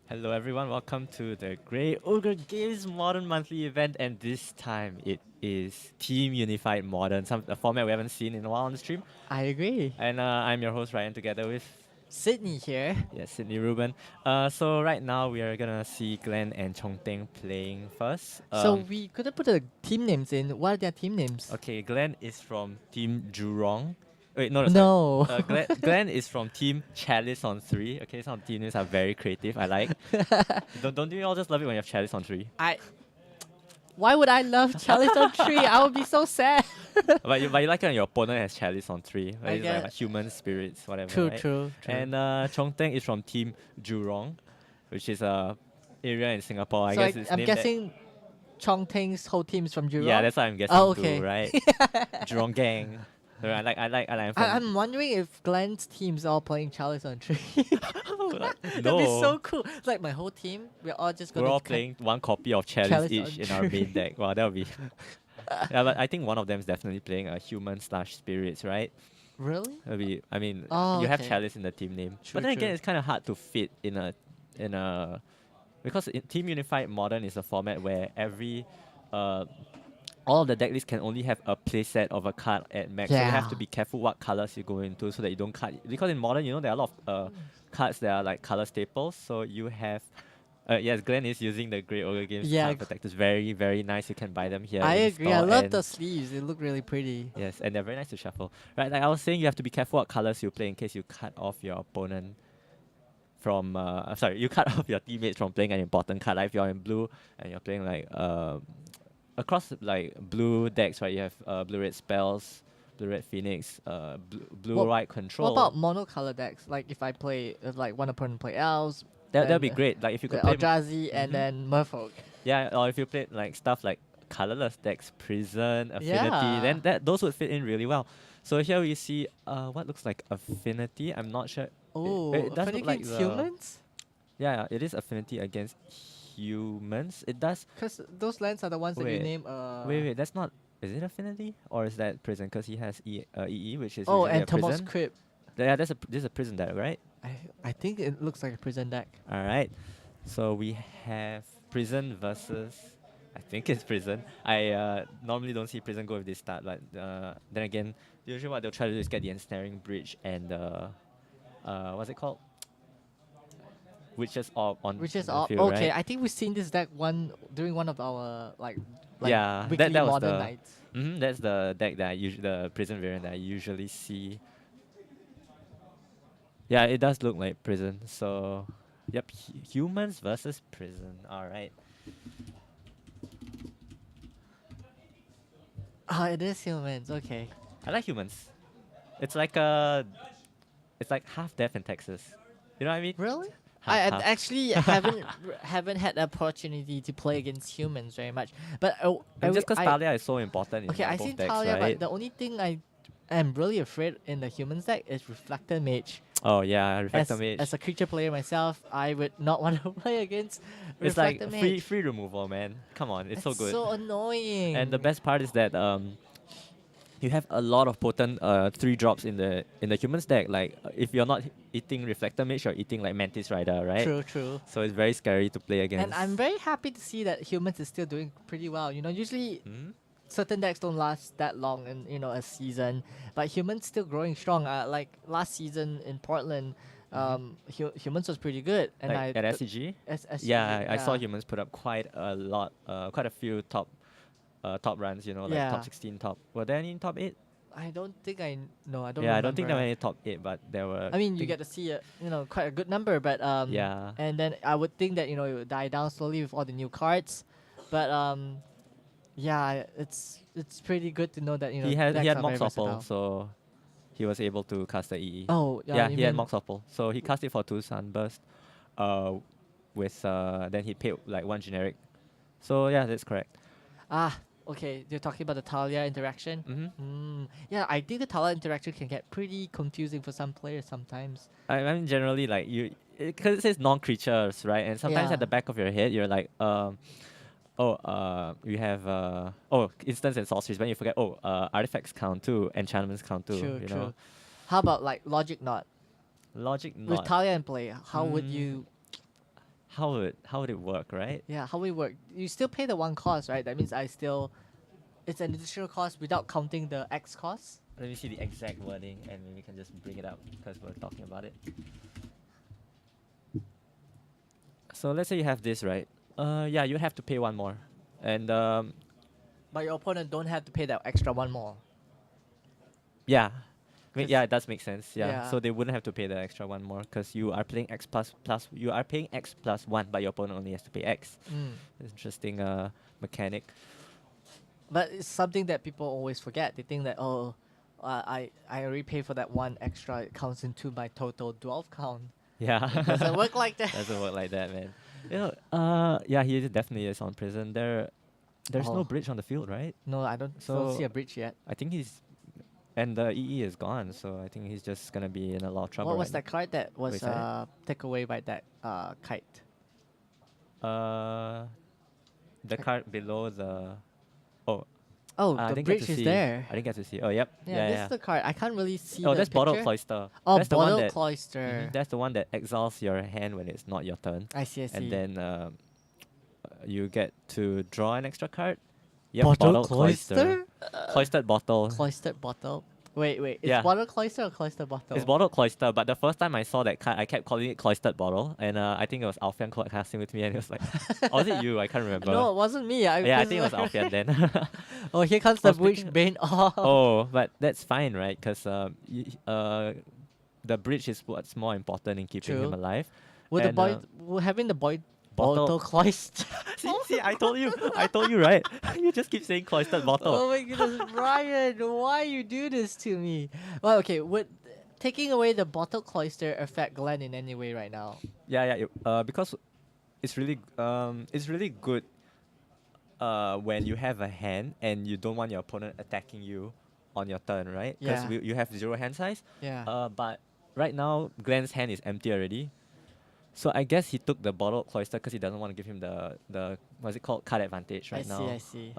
Hello everyone, welcome to the Grey Ogre Games Modern Monthly event, and this time it is Team Unified Modern, a format we haven't seen in a while on the stream. I agree. And I'm your host Ryan, together with Sydney here. Sydney Ruben. So right now we are gonna see Glenn and Chongteng playing first. So we couldn't put the team names in. What are their team names? Okay, Glenn is from Team Jurong. Wait, no, sorry. No. Glenn is from Team Chalice on 3. Okay, some team names are very creative. I like. don't you all just love it when you have Chalice on 3? Why would I love Chalice on 3? I would be so sad. but you like it when your opponent has Chalice on 3. I It's get like human spirits, whatever. True, right? true. And Chongteng is from Team Jurong, which is a area in Singapore. So I guess it's I'm named guessing Chongteng's whole team is from Jurong. Yeah, that's what I'm guessing okay. too, right? Jurong gang. I like. I'm wondering if Glenn's team's all playing Chalice on 3. That'd No. be so cool. It's like my whole team, we're all just going We're to all playing one copy of Chalice Chalice each on in our main deck. Wow, that would be. Yeah, but I think one of them is definitely playing a human/spirits, right? Really? You have okay. Chalice in the team name, True, but then again, true. it's kind of hard to fit in a because Team Unified Modern is a format where all of the deck lists can only have a playset of a card at max. So you have to Yeah. be careful what colors you go into so that you don't cut. Because in Modern, there are a lot of cards that are like color staples. So you have. Yes, Glenn is using the Grey Ogre Games Yeah, card protectors. Very, very nice. You can buy them here. I in agree. I store, love and the sleeves. They look really pretty. yes, and they're very nice to shuffle. Right, like I was saying, you have to be careful what colors you play in case you cut off your opponent from. Sorry, you cut off your teammates from playing an important card. Like if you're in blue and you're playing like across like blue decks, right? You have blue red spells, blue red phoenix, blue white control. What about monocolor decks? Like if I play, if like one opponent play elves, That'd be great. Like if you could the play. Eldrazi and then Merfolk. Yeah, or if you played like stuff like colorless decks, prison, affinity, Yeah. then those would fit in really well. So here we see what looks like affinity. I'm not sure. Oh, It does look like against humans? Yeah, it is affinity against humans. It does. Because those lands are the ones that you Wait. name. Wait, that's not. Is it affinity or is that prison? Because he has EE, which is Oh, usually and a Tomos prison. Crypt. Yeah, this is a prison deck, right? I think it looks like a prison deck. All right. So we have prison versus. I think it's prison. I normally don't see prison go with this start, but then again, usually what they'll try to do is get the ensnaring bridge and what's it called? Witches Orb on Which is the all field, okay. right? I think we've seen this deck during one of our like Yeah, weekly that was modern the nights. that's the deck that the prison variant that I usually see. Yeah, it does look like prison. So, yep, humans versus prison. All right. Ah, it is humans. Okay. I like humans. It's like half death in Texas. You know what I mean? Really? Half, I half. actually haven't had the opportunity to play against humans very much. But And just because Talia is so important in okay, like, I both seen decks, Talia, right? but the only thing I am really afraid in the humans deck is Reflector Mage. Oh yeah, Reflector Mage. As a creature player myself, I would not want to play against It's Reflector like Mage. free removal, man. Come on, it's so good. So annoying. And the best part is that you have a lot of potent 3 drops in the humans deck. Like if you're not eating Reflector Mage, you're eating like Mantis Rider, right? True. So it's very scary to play against. And I'm very happy to see that humans is still doing pretty well. Usually Hmm? certain decks don't last that long in a season, but humans still growing strong. Like last season in Portland, humans was pretty good, and Like at SCG. Yeah, I saw humans put up quite a few top runs. Like Yeah. top 16, top. Were there any in top 8? I don't think I know. I don't. Yeah, I don't think there were remember. any top 8, but there were. I mean, you get to see quite a good number, but Yeah. And then I would think that it would die down slowly with all the new cards, but yeah, it's pretty good to know that He decks had are Mox very Opal, versatile. so he was able to cast the EE. Oh Yeah, you he had mean- Mox Opal, so he cast it for 2 Sunburst, with then he paid like 1 generic. So yeah, that's correct. Okay, you're talking about the Talia interaction. Mm-hmm. Yeah, I think the Talia interaction can get pretty confusing for some players sometimes. I mean, generally, like because it says non-creatures, right? And sometimes Yeah. at the back of your head, you're like, you have instants and sorceries. When you forget, artifacts count too, enchantments count too. True, you true. know, How about like Logic Knot? logic With not. Talia in play, how would Mm. you how would it work, right? Yeah, how we work? You still pay the one cost, right? That means it's an additional cost without counting the X cost. Let me see the exact wording, and maybe we can just bring it up because we're talking about it. So let's say you have this, right? Yeah, you have to pay one more, and But your opponent don't have to pay that extra one more. yeah, yeah, 'Cause- it does make sense. Yeah. Yeah. So they wouldn't have to pay the extra one more because you are playing X plus. You are paying X plus one, but your opponent only has to pay X. Mm. Interesting mechanic. But it's something that people always forget. They think that I already paid for that one extra. It counts into my total 12 count. Yeah. It doesn't work like that. Doesn't work like that, man. Yeah, he definitely is on prison. There's no Oh. bridge on the field, right? No, I don't So- see a bridge yet. I think and the EE is gone, so I think he's just gonna be in a lot of trouble. What was right that card that was Wait, sorry? taken away by that kite? The card below the. Oh, Oh, I the didn't get bridge to is see. there. I didn't get to see. Oh, yep. Yeah, Yeah, this yeah. is the card. I can't really see. Oh, the that's Bottle picture. Cloister. Oh, that's the one Bottle that. Cloister. That's the one that exiles your hand when it's not your turn, I see. and then you get to draw an extra card. Yep, Bottle Cloister. Cloister? Cloistered bottle. Cloistered bottle. Wait. It's Yeah. Bottle Cloister or Cloister Bottle? It's Bottle Cloister, but the first time I saw that card, I kept calling it Cloistered Bottle, and I think it was Alfian casting with me, and it was like, or was it you? I can't remember. No, it wasn't me. Yeah, I think it was Alfian then. Oh, here comes I the was bridge thinking- bane. Oh. Oh, but that's fine, right? Because the bridge is what's more important in keeping him True. alive. Would the and, boy having the boy bottle- bottle cloister? See, I told you, right? You just keep saying cloistered bottle. Oh my goodness, Brian, why you do this to me? Well, okay, would taking away the bottle cloister affect Glenn in any way right now? Yeah. Because it's really good. When you have a hand and you don't want your opponent attacking you on your turn, right? Because Yeah. you have 0 hand size. Yeah. But right now Glenn's hand is empty already. So I guess he took the bottled cloister because he doesn't want to give him the what's it called, card advantage right now. I see.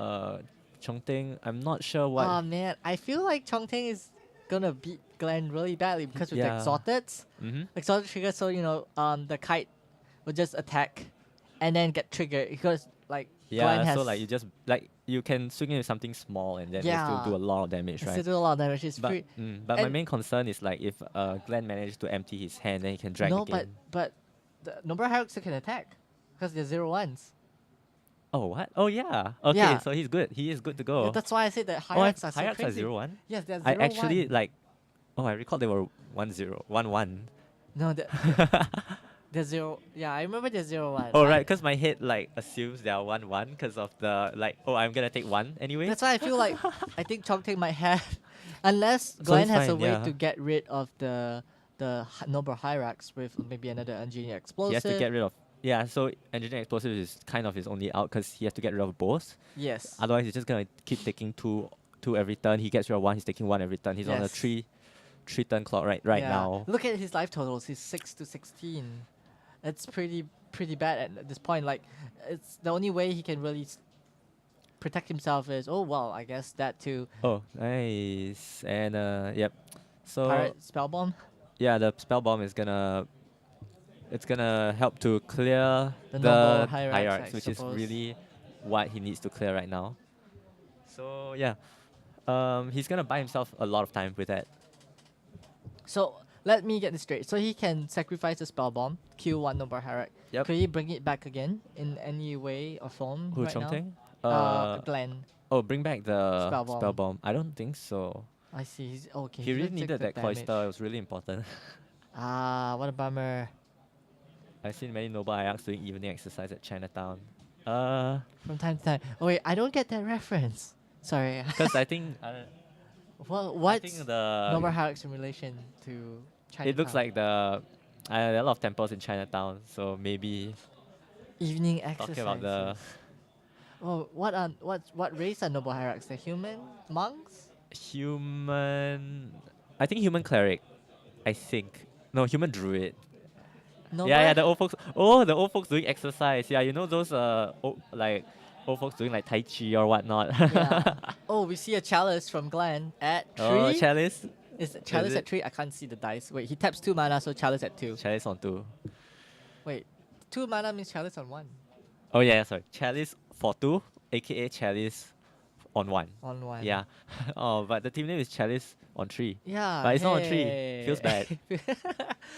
Chongting, I'm not sure what. Oh man, I feel like Chongting is gonna beat Glenn really badly because with the Yeah. exalted trigger, so the kite will just attack and then get triggered because Glenn Yeah, has so like you just you can swing it with something small and then it Yeah. still do a lot of damage, still right? do a lot of damage. It's But pretty. but my and- main concern is like if Glenn managed to empty his hand, then he can drag No, the game. but the Nobel Hierarchs can attack because they're 0-1s. Oh what? Oh yeah. Okay, Yeah. so he's good. He is good to go. Yeah, that's why I said that oh, Hierarchs are so Hierarchs are crazy. 0-1? Yes, they're 0-1. I actually like. Oh, I recall they were 1-0, 1-1. No, they're 0. Yeah, I remember they're 0-1. Oh right, because my head like assumes they are 1-1 because of the like. Oh, I'm gonna take one anyway. That's why I feel like I think Chongting might have, unless So Glenn it's has a fine, way yeah. to get rid of the Noble Hierarchs with maybe another engineer explosive. He has to get rid of. Yeah, so engineering explosive is kind of his only out because he has to get rid of both. Yes. Otherwise, he's just gonna keep taking two every turn. He gets rid of one. He's taking one every turn. He's on a Yes. three turn clock right Yeah. now. Look at his life totals. He's 6-16. It's pretty bad at this point. Like, it's the only way he can really protect himself is I guess that too. Oh, nice. And yep. So Pirate spell bomb. yeah, the spell bomb is gonna. It's gonna help to clear The the noble hierarchs, hierarchs, I which is suppose. really what he needs to clear right now. So yeah, he's gonna buy himself a lot of time with that. So let me get this straight. So he can sacrifice the spell bomb, kill one noble hierarch. Yep. Could he bring it back again in any way or form Who right now? Chongting? Glenn. Oh, bring back the Spell bomb. spell bomb. I don't think so. I see. He's okay. He he's really gonna take needed the that damage. cloister. It was really important. What a bummer. I've seen many noble Ajax doing evening exercise at Chinatown. From time to time. Oh wait, I don't get that reference. Sorry. Because I think Well, I what's think the noble hierarchs in relation to China? it looks like the there are a lot of temples in Chinatown, so maybe evening exercise. talking about the Oh, what race are noble hierarchs? The human monks? human. I think human cleric. I think no human druid. Noble Yeah, the old folks. Oh, the old folks doing exercise. Yeah, you know those old folks doing like tai chi or whatnot. Yeah. Oh, we see a chalice from Glenn at 3. Oh, chalice. Is it chalice it? at 3? I can't see the dice. Wait, he taps 2 mana, so chalice at 2. Chalice on 2. Wait, 2 mana means chalice on 1. Oh yeah, sorry. Chalice for 2, aka Chalice on 1. On 1. Yeah. Oh, but the team name is Chalice on 3. Yeah. But it's not on 3. Hey. Feels bad.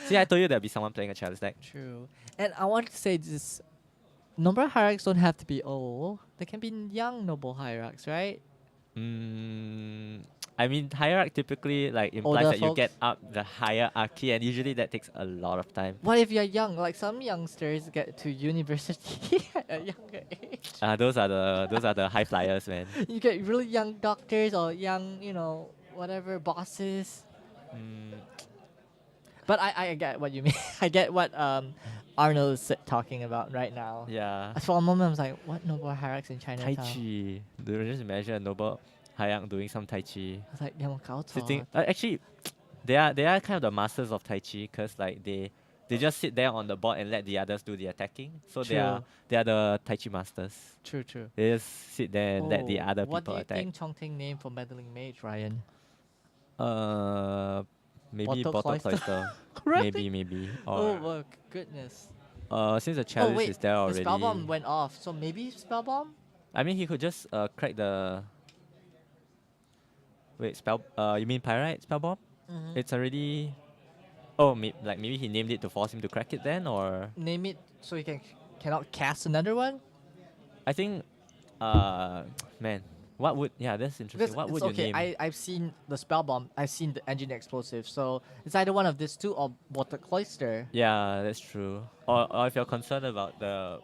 See, I told you there'd be someone playing a Chalice deck. True. And I want to say this: noble hierarchs don't have to be old. They can be young noble hierarchs, right? I mean, hierarch typically like implies Older that you get folks. up the hierarchy, and usually that takes a lot of time. What if you're young? Like some youngsters get to university at a younger age. Those are the high flyers, man. You get really young doctors or young, whatever bosses. Mm, But I get what you mean. I get what Arnold is talking about right now. yeah. For a moment, I was like, what noble hierarchs in Tai Chinatown? Chi. Do you just imagine a noble hierarch doing some Tai Chi? I was like, 有冇搞錯？ Sitting, actually, they are kind of the masters of Tai Chi, because like they just sit there on the board and let the others do the attacking. So they are the Tai Chi masters. True, true. They just sit there and let the other What do people you attack. think Chongting name for meddling mage, Ryan? Maybe Bottle bottle cloister? cloister. maybe. Oh, Or goodness. since the chalice wait, is there the already. spell bomb went off, so maybe spell bomb? I mean, he could just crack the. Wait, spell. You mean pyrite spell bomb? Mm-hmm. It's already. Oh, maybe he named it to force him to crack it then, or Name it so he cannot cast another one? I think, man, what would that's interesting. Because What it's would you okay, name? I've seen the spell bomb, I've seen the engineer explosive, so it's either one of these two or water cloister. Yeah, that's true. Or if you're concerned about the,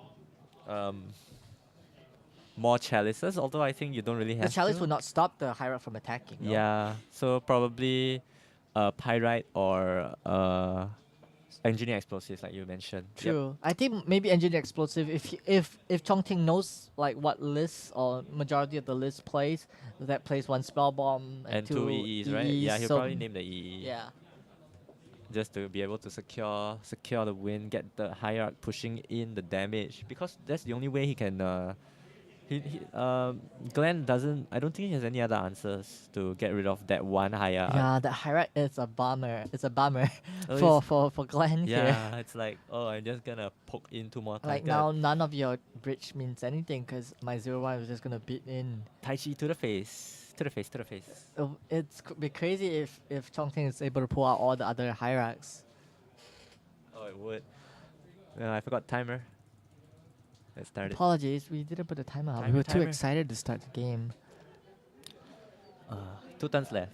more chalices, although I think you don't really have The chalice to. will not stop the hierarch from attacking. No? Yeah, so probably, pyrite or engineer explosives like you mentioned. Yep. True. I think maybe engineer explosive. If Chongting knows like what list or majority of the list plays, that plays one spell bomb And two EEs, right? Yeah, he'll so probably name the EE. yeah. Just to be able to secure the win, get the hierarch pushing in the damage, because that's the only way he can. Glenn doesn't. I don't think he has any other answers to get rid of that one hierarch. Yeah, the hierarch is a bummer. It's a bummer Oh, for Glenn here. Yeah, it's like, oh, I'm just gonna poke in 2 more Like times. now, none of your bridge means anything because my 0-1 was just gonna beat in. Tai Chi to the face, to the face, to the face. It's be crazy if Chongqing is able to pull out all the other hierarchs. Oh, it would. I forgot timer. Let's start it. Apologies, we didn't put the timer up. We Timer, were too timer. excited to start the game. 2 turns left.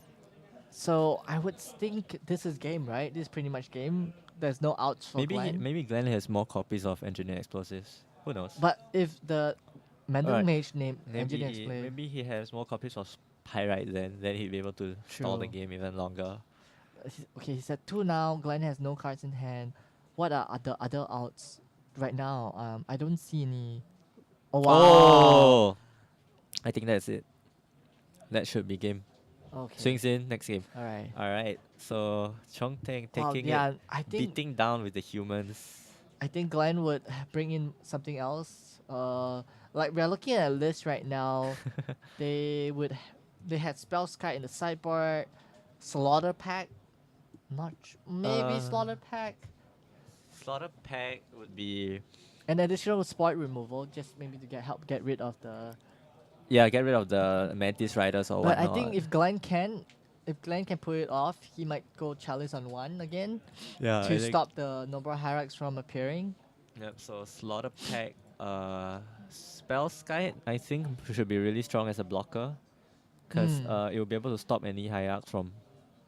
So I would think this is game, right? This is pretty much game. There's no outs for Glenn. Maybe Glenn has more copies of engineer explosives. Who knows? But if the meddling Alright. mage name engineer Maybe explain, maybe he has more copies of pyrite then he'd be able to stall the True. game even longer. Okay, he's at 2 now. Glenn has no cards in hand. What are the other outs right now? I don't see any. Oh wow. Oh, I think that's it. That should be game. Okay. Swings in, next game. All right. Alright, so Chongteng Wow, taking yeah, it, I think down with the humans. I think Glenn would bring in something else. Like we're looking at a list right now. they had Spell Sky in the sideboard, Slaughter Pack, maybe Slaughter Pack, Slaughter Pack would be, and additional spoil removal, just maybe to get rid of the. yeah, get rid of the Mantis Riders or But whatnot. I think if Glenn can pull it off, he might go Chalice on 1 again to stop the Noble Hierarchs from appearing. Yep, so Slaughter Pack, Spell Sky, I think should be really strong as a blocker, because it will be able to stop any Hierarch from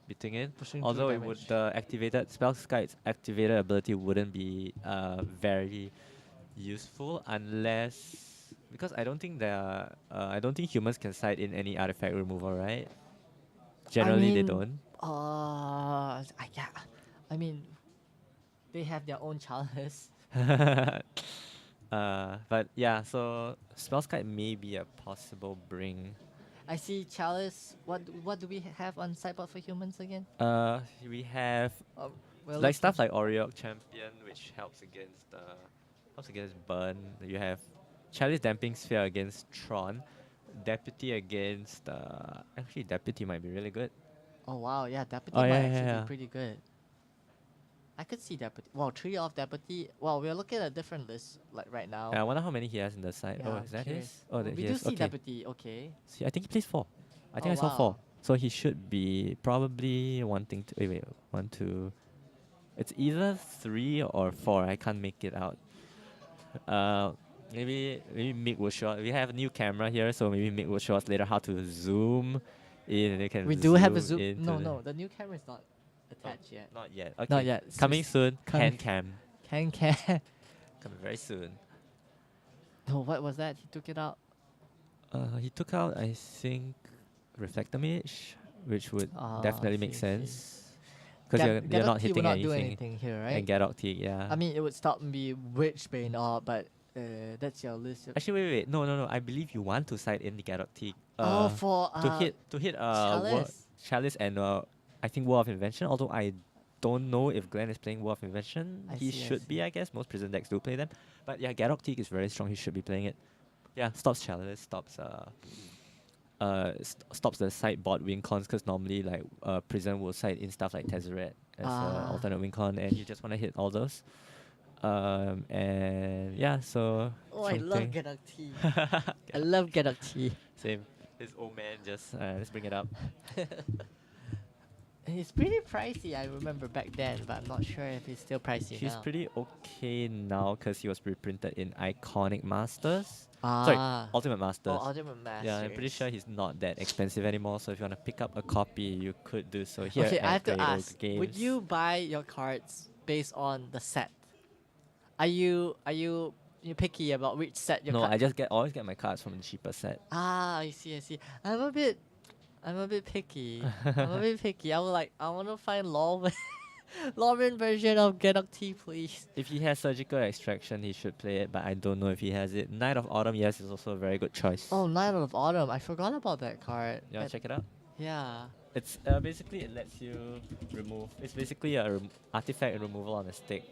beating it. Pushing through Although it would, damage. the activated Spell Sky's activated ability wouldn't be very useful unless, because I don't think I don't think humans can side in any artifact removal, right? Generally they mean, don't. Yeah. I mean, they have their own chalice. But yeah, so Spellskite may be a possible bring. I see chalice. What do we have on sideboard for humans again? We have Well, like stuff like Oriok Champion, which helps against burn. You have Chalice Damping Sphere against Tron, Deputy against actually Deputy might be really good. Oh wow, yeah, deputy Oh, might yeah, actually yeah. be pretty good. I could see deputy. Well, 3 off deputy. Well, we're looking at different lists like right now. I wonder how many he has in the side. Yeah, Oh, I'm is that curious. his? Oh, We he do has. see Okay. deputy. Okay. See, I think he plays 4. I think Oh, I saw 4. wow. So he should be probably wanting to. Wait, 1, 2. It's either 3 or 4. I can't make it out. Maybe Mick will show. We have a new camera here, so maybe Mick will show us later how to zoom in. They can We do have a zoom. into No, the- no, the new camera is not attached yet. Not yet. Okay. Not yet. Coming soon. coming. Hand cam. Can. Coming very soon. Oh, what was that? He took it out. He took out, I think, reflector mage, which would Ah, definitely make see. sense. Because you're not hitting will not do anything. anything here, right? And Gadok T, yeah. I mean, it would stop me Witchbane off, but that's your list. Actually, wait. No. I believe you want to side in the Gadok T. Oh, for to hit Chalice and I think War of Invention. Although I don't know if Glenn is playing War of Invention. He should be, I guess. Most prison decks do play them. But yeah, Gadok Teak is very strong. He should be playing it. Yeah, stops Chalice, stops stops the side bot win cons, because normally like prison will side in stuff like Tezzeret as alternate win con, and you just want to hit all those. And yeah, so. Oh, I love Gadok T. I love Gadok T. Same. This old man just let's bring it up. It's pretty pricey, I remember back then, but I'm not sure if it's still pricey He's now. pretty okay now because he was reprinted in Iconic Masters. Ah. Sorry, Ultimate Masters. Oh, Ultimate Masters. Yeah, I'm pretty sure he's not that expensive anymore. So if you want to pick up a copy, you could do so here Okay, at I have to Grey Oak ask, Games. would you buy your cards based on the set? Are you picky about which set your No, card? I just always get my cards from the cheaper set. Ah, I see. I'm a bit picky. I'm a bit picky. I want to find Lauren version of Gadok T, please. If he has Surgical Extraction, he should play it, but I don't know if he has it. Knight of Autumn, yes, is also a very good choice. Oh, Knight of Autumn. I forgot about that card. You want to check it out? Yeah. It's basically it lets you remove. It's basically a artifact removal on a stick.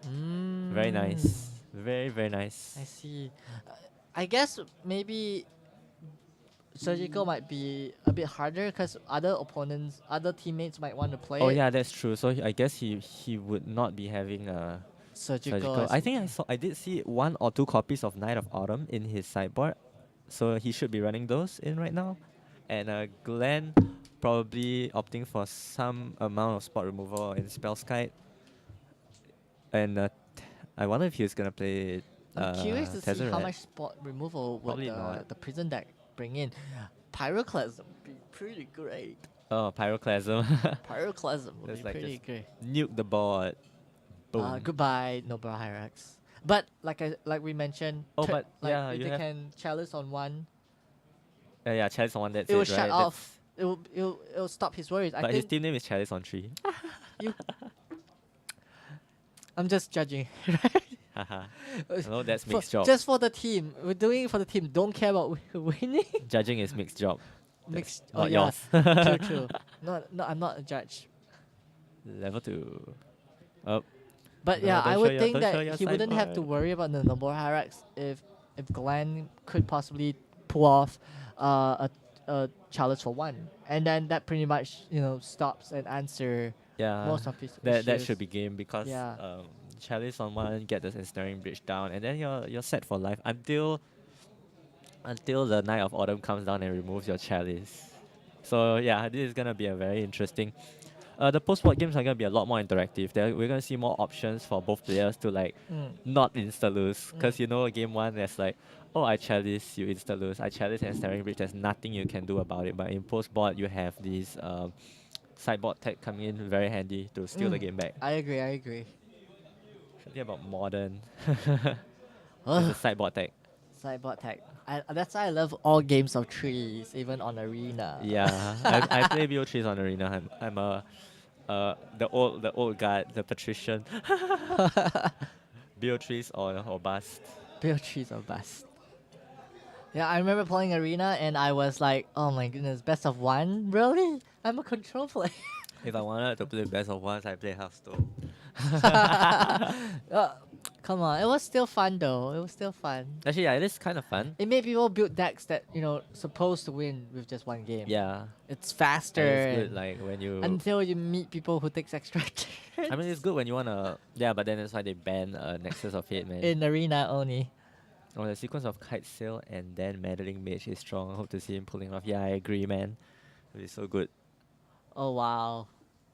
Very nice. Very, very nice. I see. I guess maybe Surgical might be a bit harder because other teammates might want to play Oh it. yeah, that's true. So I guess he would not be having a Surgical. I think I did see 1 or 2 copies of Knight of Autumn in his sideboard, so he should be running those in right now. And Glenn probably opting for some amount of spot removal in Spellskite. And I wonder if he's gonna play. I'm curious to see how Tezzeret. much spot removal would Probably not. the prison deck bring in. Pyroclasm would be pretty great. Oh, Pyroclasm. Pyroclasm would It's be like pretty just great. Nuke the board. Boom. Goodbye, Noble Hyrax. But like we mentioned, Oh, but like yeah, if you they have- can chalice on one, Yeah, Chalice on 1, that's it will right? shut off. It'll stop his worries. I But his think team name is Chalice on 3. I'm just judging. Haha. No, that's For- Mick's job. Just for the team. We're doing it for the team. Don't care about winning. Judging is Mick's job. Mixed. Not Oh yeah. yours. True. No, I'm not a judge. Level 2. Oh. But No, yeah, don't I show would your- think don't show that your he wouldn't have to sideboard. worry about the Noble Hyrax if Glenn could possibly pull off a challenge for 1, and then that pretty much stops and answer Yeah. most of his That issues. should be game because Yeah. Chalice on 1, get the Ensnaring Bridge down, and then you're set for life until the Knight of Autumn comes down and removes your Chalice. So yeah, this is gonna be a very interesting. The post-war games are gonna be a lot more interactive. We're gonna see more options for both players to like not insta-lose. Because game 1 there's like, oh, I Chalice, you insta-lose. I Chalice and Ensnaring Bridge, there's nothing you can do about it. But in post-board you have these sideboard tech coming in very handy to steal the game back. I agree. Something about modern. There's a sideboard tech. Sideboard tech. That's why I love all games of trees, even on arena. Yeah, I play BO3s on Arena. I'm the old guard, the patrician. BO3s or bust. Build trees or bust. Yeah, I remember playing arena and I was like, oh my goodness, best of 1? Really? I'm a control player. If I wanted to play best of ones, I play Hearthstone. Come on, it was still fun though. It was still fun. Actually, yeah, it is kind of fun. It made people build decks that supposed to win with just one game. Yeah, It's and faster it's good and like when you. until you meet people who takes extra I mean, it's turns good when you wanna. Yeah, but then that's why they ban Nexus of Hate, man. in arena only. Oh, the sequence of Kite Sail and then Meddling Mage is strong. I hope to see him pulling off. Yeah, I agree, man. It'll be so good. Oh wow,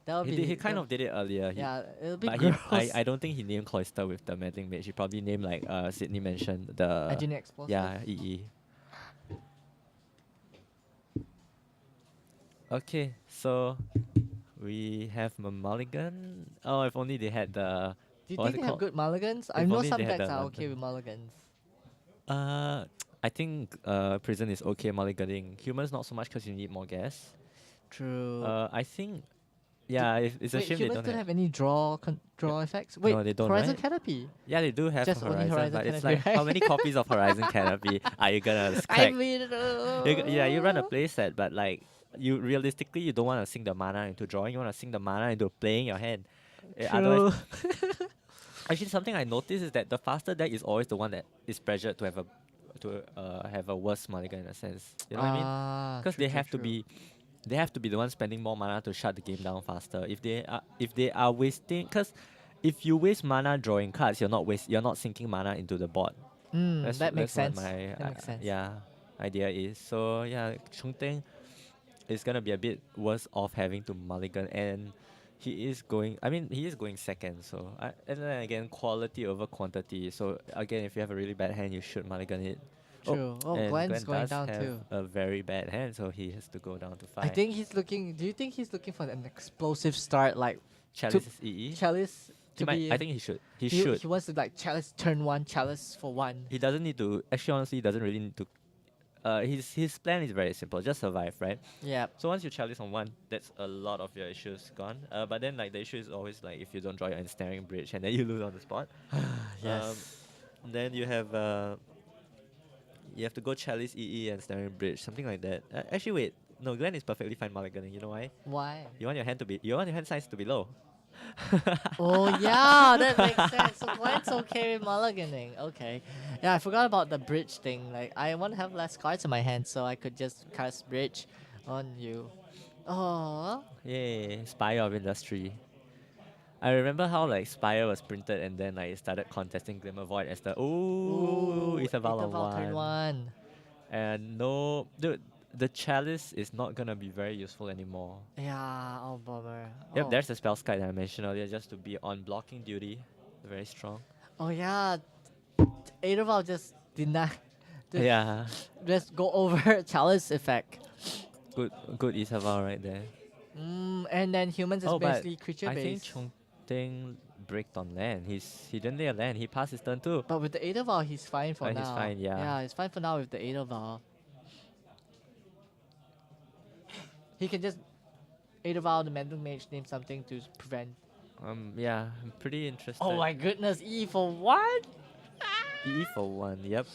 that would be He kind of did it earlier. yeah. It'll be But gross. I don't think he named Cloister with the Meddling Mage. He probably named like Sydney mentioned the Engineer explosive. yeah EE. Okay, so we have a mulligan. Oh, if only they had the. Do you what's think it they have called? good mulligans? I If know only some they had decks the are okay London. with mulligans. Uh, I think Prison is okay mulliganing. Humans not so much because you need more gas. True. I think yeah, it's a Wait, shame they humans don't don't have. have any draw effects. Wait, No, they don't, Horizon right? Canopy. Yeah, they do have Just only Horizon, Horizon but it's Canopy, like how right? many copies of Horizon Canopy are you gonna I crack? mean, Yeah, you run a playset, but like you realistically you don't want to sink the mana into drawing. You want to sink the mana into playing your hand. Otherwise, true. actually, something I noticed is that the faster deck is always the one that is pressured to have a worse mulligan in a sense. You know what I mean? Ah, Because true, true, true. they have to be the ones spending more mana to shut the game down faster. If they are wasting, because if you waste mana drawing cards, you're not sinking mana into the board. That makes That's what sense. my That makes sense. yeah idea is. So yeah, Chungteng is gonna be a bit worse off having to mulligan, and he is going. I mean, he is going second. So and then again, quality over quantity. So again, if you have a really bad hand, you should mulligan it. True. Oh, And Glenn's Glenn going does down have too. a very bad hand, so he has to go down to I 5. think he's looking. Do you think he's looking for an explosive start like Chalice is EE. Chalice He to might. be? I think he should. He should. He wants to like Chalice turn one, Chalice for one. He doesn't need to. Actually, honestly, he doesn't really need to. His plan is very simple. Just survive, right? Yeah. So once you chalice on one, that's a lot of your issues gone. But then like the issue is always like if you don't draw your ensnaring bridge and then you lose on the spot. Yes. Then you have to go chalice EE and ensnaring bridge, something like that. Actually, wait. No, Glenn is perfectly fine mulliganing. You know why? Why? You want your hand size to be low. Oh yeah, that makes sense. So Glenn's okay with mulliganing. Okay. Yeah, I forgot about the bridge thing. Like I want to have less cards in my hand, so I could just cast bridge on you. Oh. Yay, Spire of Industry. I remember how like Spire was printed and then like it started contesting Glimmer Void as the Isabel on Interval turn one. And no, dude, the chalice is not gonna be very useful anymore. Yeah. Oh bummer. Yep, Oh. there's the spell sky that I mentioned earlier, just to be on blocking duty. Very strong. Oh yeah. Interval just deny. Just, Yeah, just go over Chalice effect. good Isabel right there. And then humans is Oh, but basically creature I think based. Chongteng bricked on land. He didn't lay a land. He passed his turn too. But with the Interval, he's fine for now. He's fine, yeah. Yeah, he's fine for now with the Interval. He can just Interval the Mending Mage name something to prevent. Yeah, I'm pretty interested. Oh my goodness, E for what? EE for 1. Yep.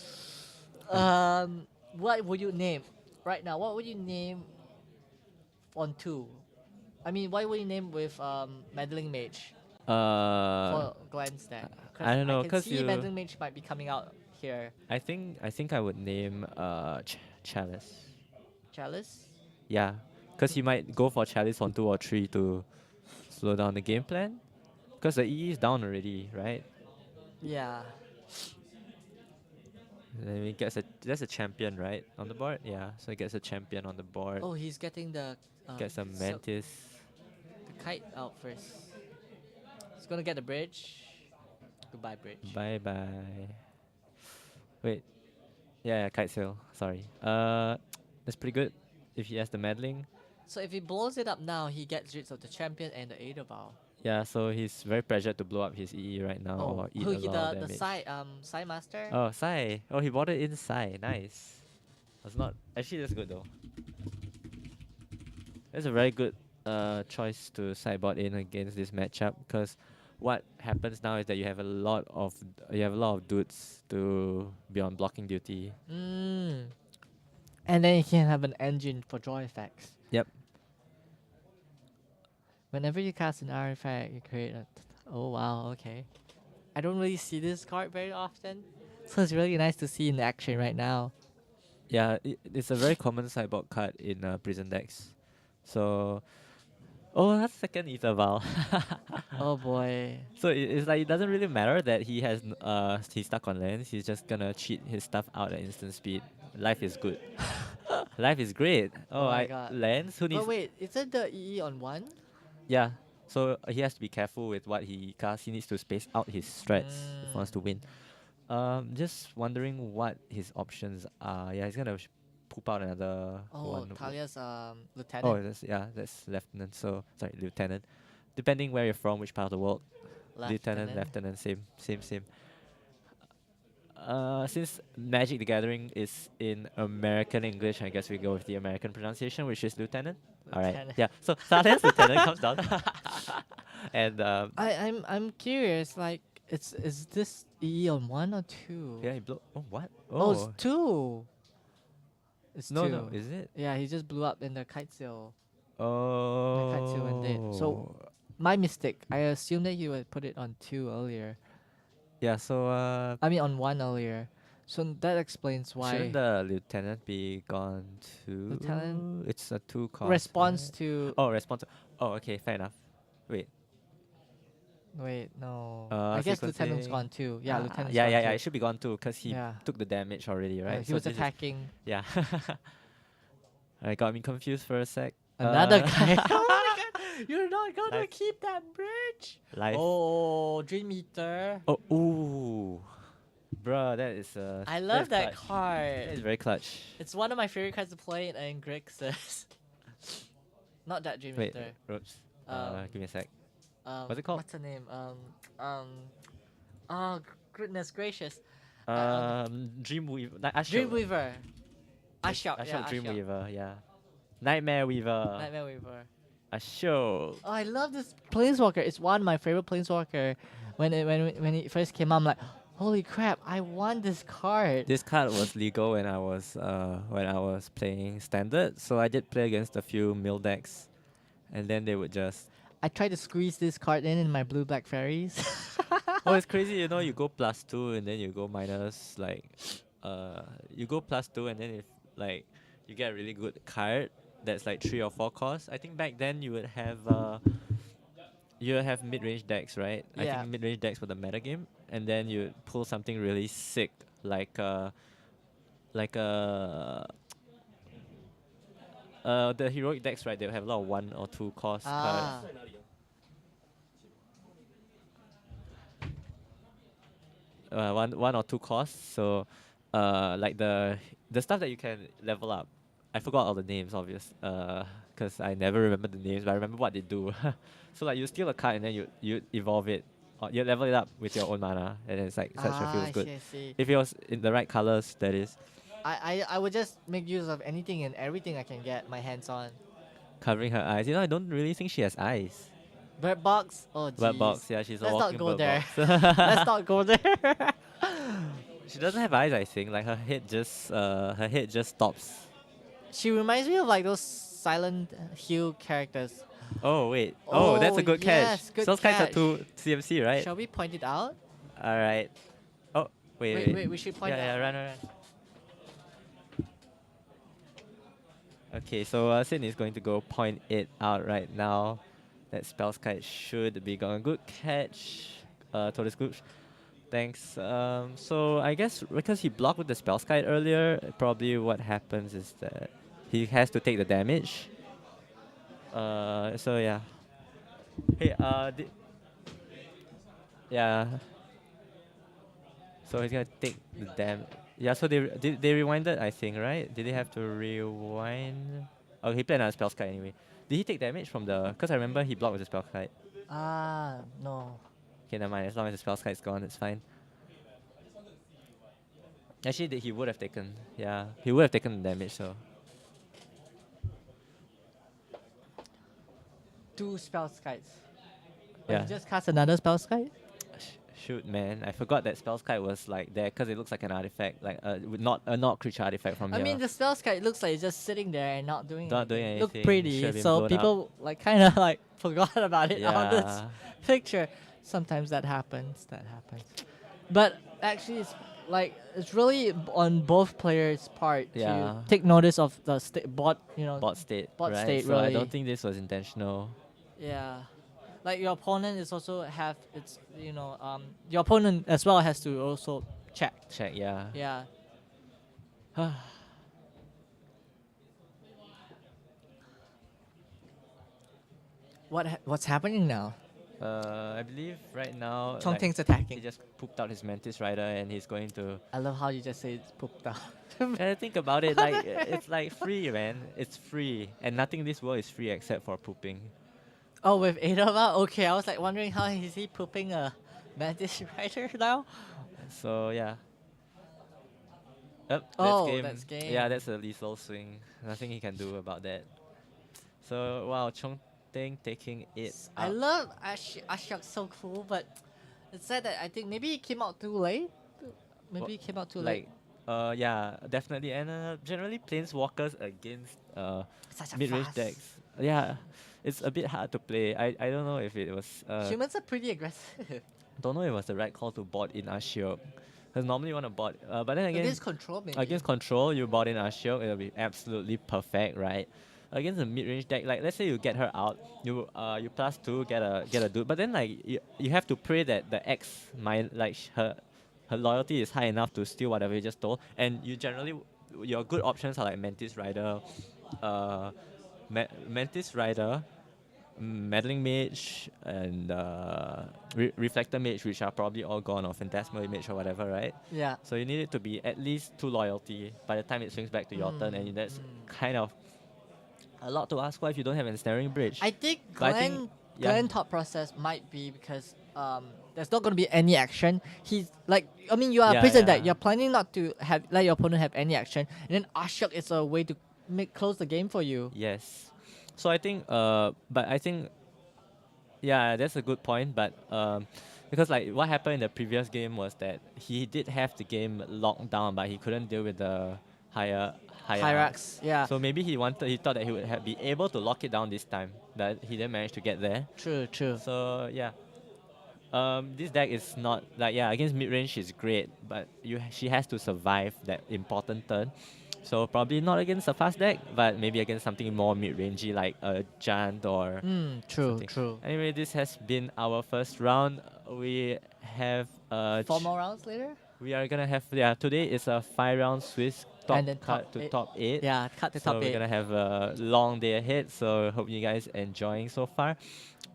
What would you name right now? What would you name on 2? I mean, what would you name with Meddling Mage for Glenn's deck? I don't know, I can 'cause see you- Meddling Mage might be coming out here. I think I would name Chalice. Chalice. Yeah, because you might go for Chalice on 2 or 3 to slow down the game plan. Because the EE is down already, right? Yeah. Then he gets that's a champion, right, on the board. Yeah, so he gets a champion on the board. Oh, he's getting the Gets a Mantis. the kite out first. He's gonna get the bridge. Goodbye, bridge. Bye bye. Wait. Yeah, kite sail. Sorry. That's pretty good. If he has the meddling. So if he blows it up now, he gets rid of the champion and the Aetherval. Yeah, so he's very pressured to blow up his EE right now or eat a who lot of the damage. Sai Master? Oh, Sai. Oh, he bought it in Sai. Nice. That's not actually that's good though. That's a very good choice to sideboard in against this matchup because what happens now is that you have a lot of dudes to be on blocking duty. And then you can have an engine for draw effects. Yep. Whenever you cast an artifact, you create a. Oh wow, okay. I don't really see this card very often, so it's really nice to see in action right now. Yeah, it's a very common sideboard card in prison decks. So, oh, that's second Ether Vial. Oh boy. So it's like it doesn't really matter that he's stuck on lands. He's just gonna cheat his stuff out at instant speed. Life is good. Life is great. Oh Oh, my I god. lands. Who needs? But wait, isn't the EE on one? Yeah. So he has to be careful with what he casts. He needs to space out his strats if he wants to win. Just wondering what his options are. Yeah, he's gonna poop out another Oh, one. Talia's Oh, lieutenant. that's lieutenant. So sorry, lieutenant. Depending where you're from, which part of the world. Lieutenant, same. Since Magic the Gathering is in American English, I guess we go with the American pronunciation, which is lieutenant. All right, Lieutenant. yeah. So Talia's lieutenant comes down, and I'm curious. Like, is this EE on one or two? yeah, he blew. Oh, what? Oh, it's two. It's no, two. no, is it? Yeah, he just blew up in the kite sail. Oh, kite sail went dead. So my mistake. I assumed that he would put it on two earlier. yeah. So I mean on one earlier. So that explains why. shouldn't the lieutenant be gone too? Lieutenant? It's a 2 cost. Response right? to. Oh, response. Oh, okay, fair enough. Wait. Wait, no. I guess sequencing. lieutenant's gone too. Yeah, lieutenant's yeah, gone yeah, too. yeah. It should be gone too because he Yeah. took the damage already, right? He was this is- attacking yeah. I got me confused for a sec. another guy. Oh my god! You're not gonna Life. keep that bridge. Life. Oh, Dream Eater. Oh, ooh. Bruh, that is I love that clutch. That card. is very clutch. It's one of my favorite cards to play in Grixis. Not that Dream Wait, Eater. Ropes. Um, Give me a sec. Um, What's it called? What's the name? Oh goodness gracious. Dreamweaver. Ashok. Dreamweaver. Ashok. Ashok Yeah, Ashok. Dreamweaver, yeah. Nightmare Weaver. Nightmare Weaver. Ashok. Oh, I love this Planeswalker. It's one of my favorite Planeswalker. When it first came out, I'm like, holy crap! I want this card. This card was legal when I was playing standard, so I did play against a few mill decks, and then they would just. I tried to squeeze this card in my blue black fairies. Oh, it's crazy, you know. You go +2 and then you go minus you go +2 and then if like you get a really good card that's like 3 or 4 costs. I think back then you would have mid-range decks, right? I Yeah. think mid-range decks were the meta game, and then you pull something really sick like the heroic decks, right? They'll have a lot of 1 or 2 cost Ah. cards. One or 2 costs. So, like the stuff that you can level up. I forgot all the names, obvious. Because I never remember the names, but I remember what they do. So like you steal a card and then you evolve it, or you level it up with your own mana, and then it's like such a feels good. I see. If it was in the right colors, that is. I would just make use of anything and everything I can get my hands on. Covering her eyes. You know, I don't really think she has eyes. Bird box. Oh, Bird jeez. box, yeah, she's a Let's not walking go bird there. box. Let's not go there. She doesn't have eyes, I think. Like her head just stops. She reminds me of like those Silent Hill characters. Oh wait. Oh, that's a Oh, good yes, catch. good Those kinds are catch. 2 CMC, right? Shall we point it out? All right. Oh, wait. Wait, we should point Yeah, it out. run. Okay, so Sin is going to go point it out right now. That spell's kite should be gone. Good catch, Tortoise Gooch. Thanks. So I guess because he blocked with the spell kite earlier, probably what happens is that he has to take the damage. So yeah. Hey, yeah. So he's gonna take the damage. Yeah. So they rewinded, I think, right? Did they have to rewind? Oh, he played another spell kite anyway. Did he take damage from the? Because I remember he blocked with the spell kite. No. Okay, never mind. As long as the spell kite's gone, it's fine. Actually, he would have taken. Yeah, he would have taken the damage. So. 2 spell skies. Yeah. You just cast another spell sky? Shoot, man! I forgot that spell kite was like there because it looks like an artifact, like not creature artifact from I here. mean, the spell sky looks like it's just sitting there and not doing Not doing anything. Look anything. pretty, Should've been so blown up. people like kind of like forgot about it on this Yeah. picture. Sometimes that happens. That happens. But actually, it's really on both players' part to Yeah. take notice of the bot. Bot state, Bot right? state So I don't really. think this was intentional. Yeah. Like your opponent is also have its your opponent as well has to also check. Check, yeah. Yeah. What's happening now? I believe right now, Chong like, Ting's he attacking. just pooped out his Mantis Rider and he's going to. I love how you just say it's pooped out. And think about it, like it's like free, man. It's free, and nothing in this world is free except for pooping. Oh, with Adama? Okay, I was like wondering how is he pooping a Mantis Rider now? So yeah. Yep, Oh, that's that's game. Yeah, game. that's a lethal swing. Nothing he can do about that. So wow, Chong Teng taking it I out. love Ashok, so cool, but it's sad that I think maybe it came out too late. Maybe it came out too late. Like, yeah, definitely. And generally, planeswalkers against Such a mid-range fast. decks. Yeah, it's a bit hard to play. I don't know if it was. Humans are pretty aggressive. Don't know if it was the right call to bot in Ashiok. Because normally you want to bot. But then again, Against control, maybe. against control, you bot in Ashiok, it'll be absolutely perfect, right? Against a mid-range deck, like let's say you get her out, you +2 get a dude, but then like you have to pray that the X her loyalty is high enough to steal whatever you just stole, and you generally your good options are like Mantis Rider, uh, Mantis Rider, Meddling Mage, and Reflector Mage, which are probably all gone, or Phantasmal Mage or whatever, right? Yeah. So you need it to be at least 2 loyalty by the time it swings back to your turn, and that's kind of a lot to ask for if you don't have an ensnaring bridge. I think But I think, Glenn thought process might be because there's not gonna be any action. He's like, I mean, you are a Yeah, prison yeah. deck. You're planning not to have let your opponent have any action, and then Ashok is a way to close the game for you. Yes. So I think, but I think, yeah, that's a good point. But because like what happened in the previous game was that he did have the game locked down, but he couldn't deal with the higher Hyrax, yeah. So maybe he thought that he would be able to lock it down this time, but he didn't manage to get there. True, true. So yeah. This deck is not like, yeah, against mid range she's great, but she has to survive that important turn. So probably not against a fast deck, but maybe against something more mid rangey like a Jant or True, something. true. Anyway, this has been our first round. We have 4 more rounds later. we are gonna have, yeah, today is a 5-round Swiss top And then cut top to eight. top 8. Yeah, cut the So top we're 8. gonna have a long day ahead. So hope you guys enjoying so far.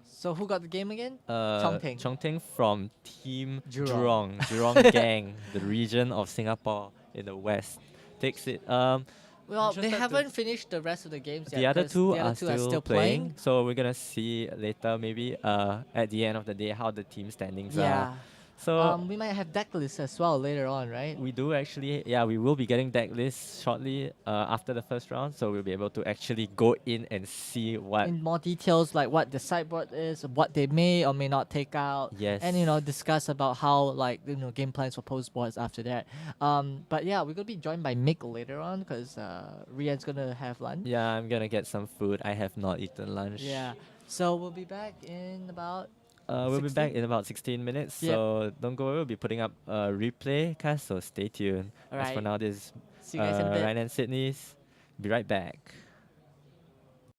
So who got the game again? Chongting. Chongting from Team Jurong. Jurong Gang, the region of Singapore in the west, takes it. Well, they interested to- haven't finished the rest of the games yet. The other 'cause two the are other two are still playing, so we're gonna see later, maybe at the end of the day, how the team standings Yeah. are. So We might have deck lists as well later on, right? we do actually, yeah, we will be getting deck lists shortly after the first round, so we'll be able to actually go in and see what. In more details, like what the sideboard is, what they may or may not take out, Yes. and discuss about how game plans for post boards after that. But yeah, we're gonna be joined by Mick later on because Rian's gonna have lunch. Yeah, I'm gonna get some food. I have not eaten lunch. Yeah. So we'll be back in about. We'll be back 16? in about 16 minutes, Yep. so don't go away. We'll be putting up a replay cast, so stay tuned. As for Alright. now, this is See you guys in a bit. Ryan and Sydney's. Be right back.